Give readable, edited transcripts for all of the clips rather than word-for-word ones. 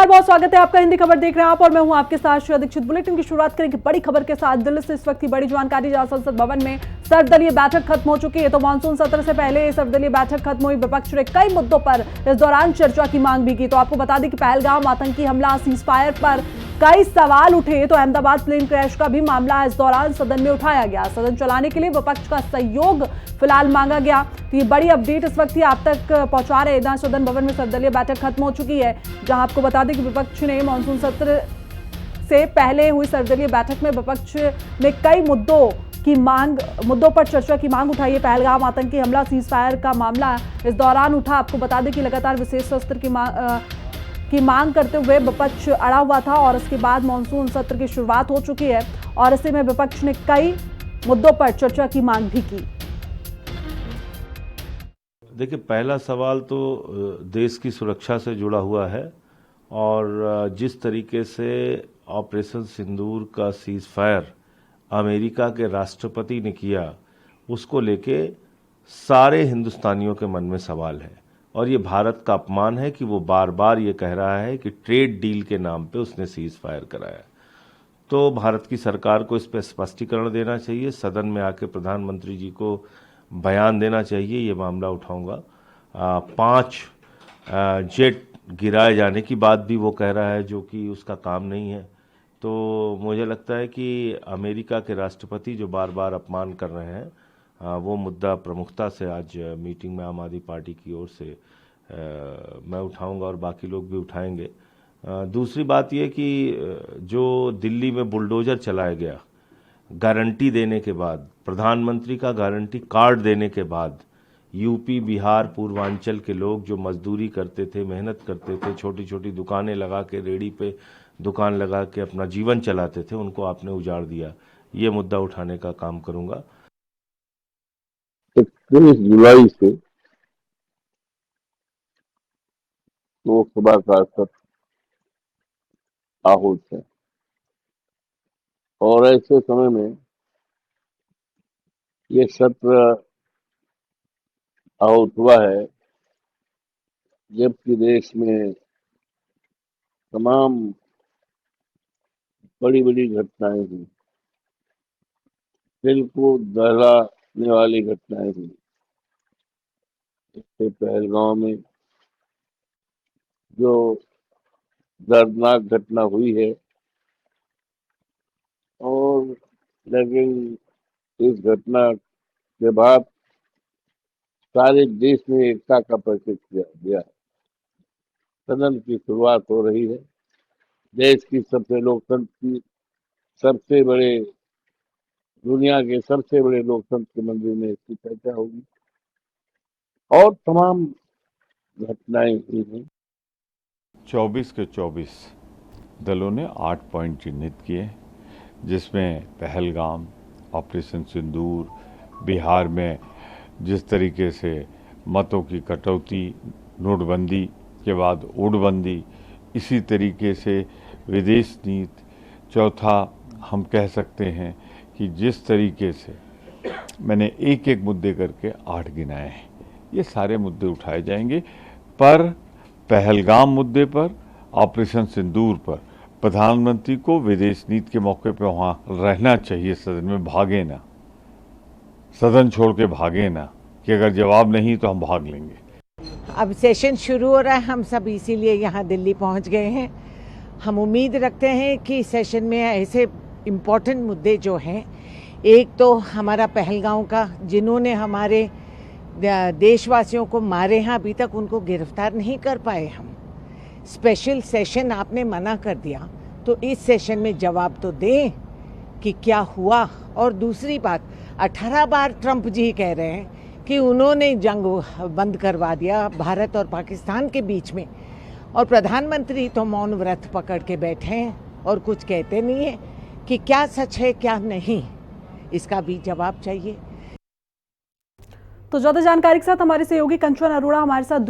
बहुत स्वागत है आपका। हिंदी खबर देख रहे हैं आप और मैं हूं आपके साथ श्रेया दीक्षित। बुलेटिन की शुरुआत करेंगे बड़ी खबर के साथ। दिल्ली से इस वक्त की बड़ी जानकारी, जहां संसद भवन में सर्वदलीय बैठक खत्म हो चुकी है। तो मानसून सत्र से पहले सर्वदलीय बैठक खत्म हुई। विपक्ष ने कई मुद्दों पर इस दौरान चर्चा की मांग भी की। तो आपको बता दें कि पहलगाम आतंकी हमला, सीज फायर पर कई सवाल उठे। तो अहमदाबाद प्लेन क्रैश का भी मामला इस दौरान सदन में उठाया गया। सदन चलाने के लिए विपक्ष का सहयोग फिलहाल मांगा गया। तो ये बड़ी अपडेट इस वक्त ही आप तक पहुंचा रहे हैं। सदन भवन में सर्वदलीय बैठक खत्म हो चुकी है, जहां आपको बता दें कि विपक्ष ने मानसून सत्र से पहले हुई सर्वदलीय बैठक में विपक्ष ने कई मुद्दों पर चर्चा की मांग उठाई है। पहलगाम आतंकी हमला, सीज फायर का मामला इस दौरान उठा। आपको बता दें कि लगातार विशेष सत्र की मांग करते हुए विपक्ष अड़ा हुआ था और इसके बाद मानसून सत्र की शुरुआत हो चुकी है और ऐसे में विपक्ष ने कई मुद्दों पर चर्चा की मांग भी की। देखिए, पहला सवाल तो देश की सुरक्षा से जुड़ा हुआ है और जिस तरीके से ऑपरेशन सिंदूर का सीज फायर अमेरिका के राष्ट्रपति ने किया, उसको लेके सारे हिंदुस्तानियों के मन में सवाल है और ये भारत का अपमान है कि वो बार बार ये कह रहा है कि ट्रेड डील के नाम पे उसने सीज फायर कराया। तो भारत की सरकार को इस पर स्पष्टीकरण देना चाहिए, सदन में आके प्रधानमंत्री जी को बयान देना चाहिए। ये मामला उठाऊंगा। 5 जेट गिराए जाने की बात भी वो कह रहा है, जो कि उसका काम नहीं है। तो मुझे लगता है कि अमेरिका के राष्ट्रपति जो बार बार अपमान कर रहे हैं, वो मुद्दा प्रमुखता से आज मीटिंग में आम आदमी पार्टी की ओर से मैं उठाऊंगा और बाकी लोग भी उठाएंगे। दूसरी बात ये कि जो दिल्ली में बुलडोजर चलाया गया, गारंटी देने के बाद, प्रधानमंत्री का गारंटी कार्ड देने के बाद, यूपी, बिहार, पूर्वांचल के लोग जो मजदूरी करते थे, मेहनत करते थे, छोटी छोटी दुकानें लगा के, रेडी पे दुकान लगा के अपना जीवन चलाते थे, उनको आपने उजाड़ दिया। ये मुद्दा उठाने का काम करूंगा। 31 जुलाई से लोकसभा का सत्र आहूत है और ऐसे समय में ये सत्र आहूत हुआ है जबकि देश में तमाम बड़ी बड़ी घटनाएं हुई, दिल को दहलाने वाली घटनाएं हुई। इससे पहलगांव में जो दर्दनाक घटना हुई है, और लेकिन इस घटना के बाद सारे देश में एकता का परिचय किया गया। सदन की शुरुआत हो रही है। देश की सबसे लोकतंत्र की सबसे बड़े दुनिया के सबसे बड़े लोकतंत्र के मंदिर में इसकी चर्चा होगी और तमाम घटनाएं हुई हैं। 24 के 24 दलों ने 8 पॉइंट चिन्हित किए, जिसमें पहलगाम, ऑपरेशन सिंदूर, बिहार में जिस तरीके से मतों की कटौती, नोटबंदी के बाद ओटबंदी, इसी तरीके से विदेश नीति, चौथा हम कह सकते हैं कि जिस तरीके से मैंने एक एक मुद्दे करके 8 गिनाए हैं, ये सारे मुद्दे उठाए जाएंगे। पर पहलगाम मुद्दे पर, ऑपरेशन सिंदूर पर प्रधानमंत्री को विदेश नीति के मौके पर वहाँ रहना चाहिए, सदन में भागे ना, सदन छोड़ के भागे ना कि अगर जवाब नहीं तो हम भाग लेंगे। अब सेशन शुरू हो रहा है, हम सब इसीलिए यहाँ दिल्ली पहुँच गए हैं। हम उम्मीद रखते हैं कि सेशन में ऐसे इम्पोर्टेंट मुद्दे जो हैं, एक तो हमारा पहलगाम का, जिन्होंने हमारे देशवासियों को मारे हैं, अभी तक उनको गिरफ्तार नहीं कर पाए हम। स्पेशल सेशन आपने मना कर दिया, तो इस सेशन में जवाब तो दें कि क्या हुआ। और दूसरी बात, 18 बार ट्रंप जी कह रहे हैं कि उन्होंने जंग बंद करवा दिया भारत और पाकिस्तान के बीच में, और प्रधानमंत्री तो मौन व्रत पकड़ के बैठे हैं और कुछ कहते नहीं है कि क्या सच है क्या नहीं। इसका भी जवाब चाहिए। तो ज्यादा जानकारी के साथ हमारे सहयोगी कंचन अरोड़ा हमारे साथ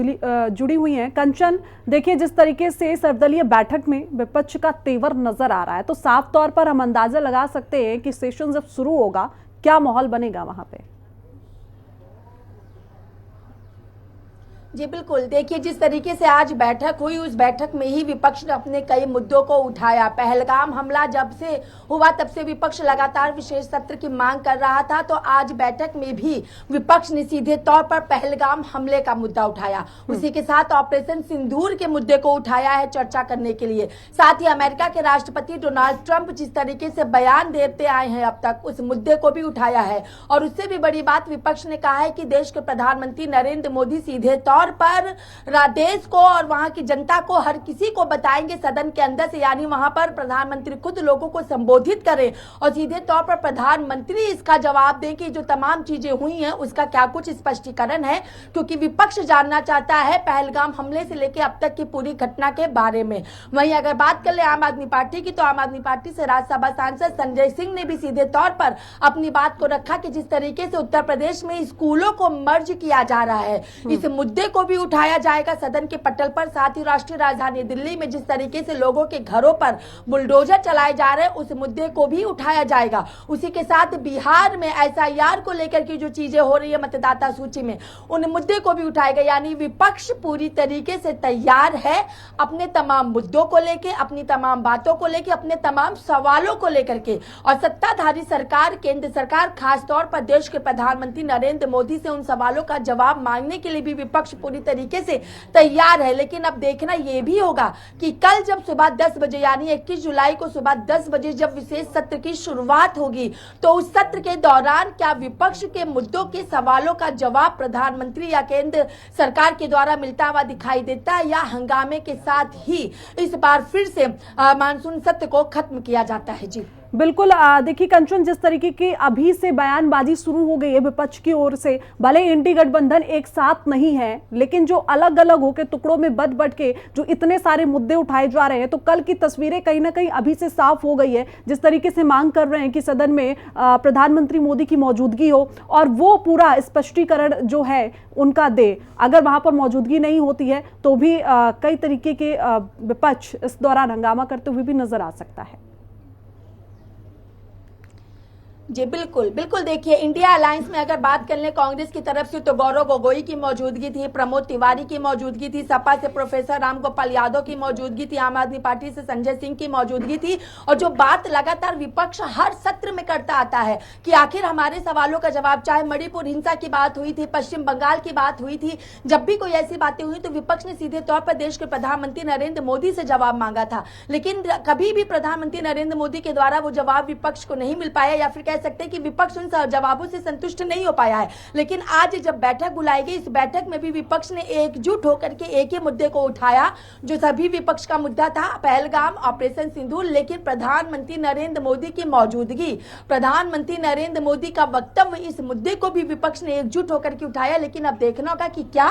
जुड़ी हुई हैं। कंचन, देखिए जिस तरीके से सर्वदलीय बैठक में विपक्ष का तेवर नजर आ रहा है, तो साफ तौर पर हम अंदाजा लगा सकते हैं कि सेशन जब शुरू होगा क्या माहौल बनेगा वहां पे। जी बिल्कुल, देखिए जिस तरीके से आज बैठक हुई उस बैठक में ही विपक्ष ने अपने कई मुद्दों को उठाया। पहलगाम हमला जब से हुआ तब से विपक्ष लगातार विशेष सत्र की मांग कर रहा था, तो आज बैठक में भी विपक्ष ने सीधे तौर पर पहलगाम हमले का मुद्दा उठाया। उसी के साथ ऑपरेशन सिंदूर के मुद्दे को उठाया है चर्चा करने के लिए। साथ ही अमेरिका के राष्ट्रपति डोनाल्ड ट्रंप जिस तरीके से बयान देते आए हैं अब तक, उस मुद्दे को भी उठाया है। और उससे भी बड़ी बात विपक्ष ने कहा है कि देश के प्रधानमंत्री नरेंद्र मोदी सीधे तौर पर देश को और वहां की जनता को, हर किसी को बताएंगे सदन के अंदर से, यानी वहां पर प्रधानमंत्री खुद लोगों को संबोधित करें और सीधे तौर पर प्रधानमंत्री इसका जवाब दें कि जो तमाम चीजें हुई हैं उसका क्या कुछ स्पष्टीकरण है, क्योंकि विपक्ष जानना चाहता है पहलगाम हमले से लेकर अब तक की पूरी घटना के बारे में। वहीं अगर बात कर ले आम आदमी पार्टी की, तो आम आदमी पार्टी से राज्यसभा सांसद संजय सिंह ने भी सीधे तौर पर अपनी बात को रखा कि जिस तरीके से उत्तर प्रदेश में स्कूलों को मर्ज किया जा रहा है, इस मुद्दे को भी उठाया जाएगा सदन के पटल पर। साथ ही राष्ट्रीय राजधानी दिल्ली में जिस तरीके से लोगों के घरों पर बुलडोजर चलाए जा रहे हैं, उस मुद्दे को भी उठाया जाएगा। उसी के साथ बिहार में एसआईआर को लेकर की जो चीजें हो रही है मतदाता सूची में, उन मुद्दे को भी उठाएगा। यानी विपक्ष पूरी तरीके से तैयार है अपने तमाम मुद्दों को लेकर, अपनी तमाम बातों को लेकर, अपने तमाम सवालों को लेकर के। और सत्ताधारी सरकार, केंद्र सरकार, खासतौर पर देश के प्रधानमंत्री नरेंद्र मोदी से उन सवालों का जवाब मांगने के लिए भी विपक्ष पूरी तरीके से तैयार है। लेकिन अब देखना यह भी होगा कि कल जब सुबह 10 बजे यानी 21 जुलाई को सुबह 10 बजे जब विशेष सत्र की शुरुआत होगी, तो उस सत्र के दौरान क्या विपक्ष के मुद्दों के सवालों का जवाब प्रधानमंत्री या केंद्र सरकार के द्वारा मिलता हुआ दिखाई देता है, या हंगामे के साथ ही इस बार फिर से मानसून सत्र को खत्म किया जाता है। जी बिल्कुल, देखिए कंचन, जिस तरीके की अभी से बयानबाजी शुरू हो गई है विपक्ष की ओर से, भले इंडी गठबंधन एक साथ नहीं है, लेकिन जो अलग अलग होकर टुकड़ों में बट के जो इतने सारे मुद्दे उठाए जा रहे हैं, तो कल की तस्वीरें कहीं ना कहीं अभी से साफ हो गई है। जिस तरीके से मांग कर रहे हैं कि सदन में प्रधानमंत्री मोदी की मौजूदगी हो और वो पूरा स्पष्टीकरण जो है उनका दे। अगर वहां पर मौजूदगी नहीं होती है तो भी कई तरीके के विपक्ष इस दौरान हंगामा करते हुए भी नजर आ सकता है। जी बिल्कुल बिल्कुल, देखिए इंडिया अलायंस में अगर बात कर लें कांग्रेस की तरफ से, तो गौरव गोगोई की मौजूदगी थी, प्रमोद तिवारी की मौजूदगी थी, सपा से प्रोफेसर राम गोपाल यादव की मौजूदगी थी, आम आदमी पार्टी से संजय सिंह की मौजूदगी थी। और जो बात लगातार विपक्ष हर सत्र में करता आता है कि आखिर हमारे सवालों का जवाब, चाहे मणिपुर हिंसा की बात हुई थी, पश्चिम बंगाल की बात हुई थी, जब भी कोई ऐसी बातें हुई तो विपक्ष ने सीधे तौर पर देश के प्रधानमंत्री नरेंद्र मोदी से जवाब मांगा था। लेकिन कभी भी प्रधानमंत्री नरेंद्र मोदी के द्वारा वो जवाब विपक्ष को नहीं मिल पाया, या फिर कह सकते हैं कि विपक्ष उन जवाबों से संतुष्ट नहीं हो पाया है। लेकिन आज जब बैठक बुलाई गई, इस बैठक में भी विपक्ष ने एकजुट होकर के एक ही मुद्दे को उठाया जो सभी विपक्ष का मुद्दा था, पहलगाम, ऑपरेशन सिंदूर। लेकिन प्रधानमंत्री नरेंद्र मोदी की मौजूदगी, प्रधानमंत्री नरेंद्र मोदी का वक्तव्य, इस मुद्दे को भी विपक्ष ने एकजुट होकर के उठाया। लेकिन अब देखना होगा कि क्या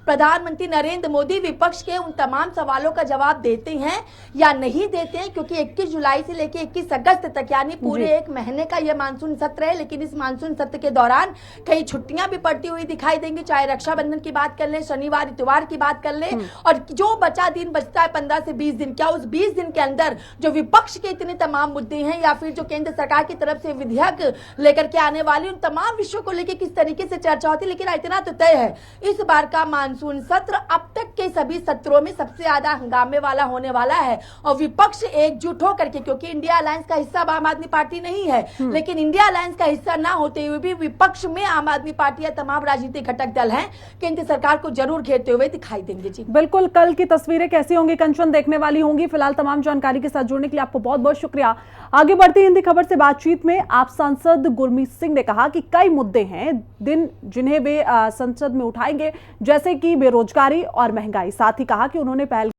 प्रधानमंत्री नरेंद्र मोदी विपक्ष के उन तमाम सवालों का जवाब देते हैं या नहीं देते हैं, क्योंकि 21 जुलाई से लेकर 21 अगस्त तक यानी पूरे एक महीने का यह मानसून सत्र है। लेकिन इस मानसून सत्र के दौरान कई छुट्टियां भी पड़ती हुई दिखाई देंगी, चाहे रक्षाबंधन की बात कर ले, शनिवार इतवार की बात कर ले, और जो बचा दिन बचता है 15 से 20 दिन, क्या उस 20 दिन के अंदर जो विपक्ष के इतने तमाम मुद्दे हैं या फिर जो केंद्र सरकार की तरफ से विधेयक लेकर के आने वाले उन तमाम विषयों को लेकर किस तरीके से चर्चा होती है। लेकिन इतना तो तय है, इस बार का मानसून सत्र अब तक के सभी सत्रों में सबसे ज्यादा हंगामे वाला होने वाला है। और विपक्ष एकजुट होकर के, क्योंकि इंडिया अलायंस का हिस्सा आम आदमी पार्टी नहीं है, लेकिन इंडिया अलायंस का हिस्सा ना होते हुए भी विपक्ष में आम आदमी पार्टी या तमाम राजनीतिक घटक दल हैं, केंद्र सरकार को जरूर घेरते हुए दिखाई देंगे। जी बिल्कुल, कल की तस्वीरें कैसी होंगी कंचन, देखने वाली होंगी। फिलहाल तमाम जानकारी के साथ जुड़ने के लिए आपको बहुत बहुत शुक्रिया। आगे बढ़ती हिंदी खबर से बातचीत में आप सांसद गुरमीत सिंह ने कहा कि कई मुद्दे हैं जिन्हें वे संसद में उठाएंगे, जैसे कि बेरोजगारी और महंगाई। साथ ही कहा कि उन्होंने पहल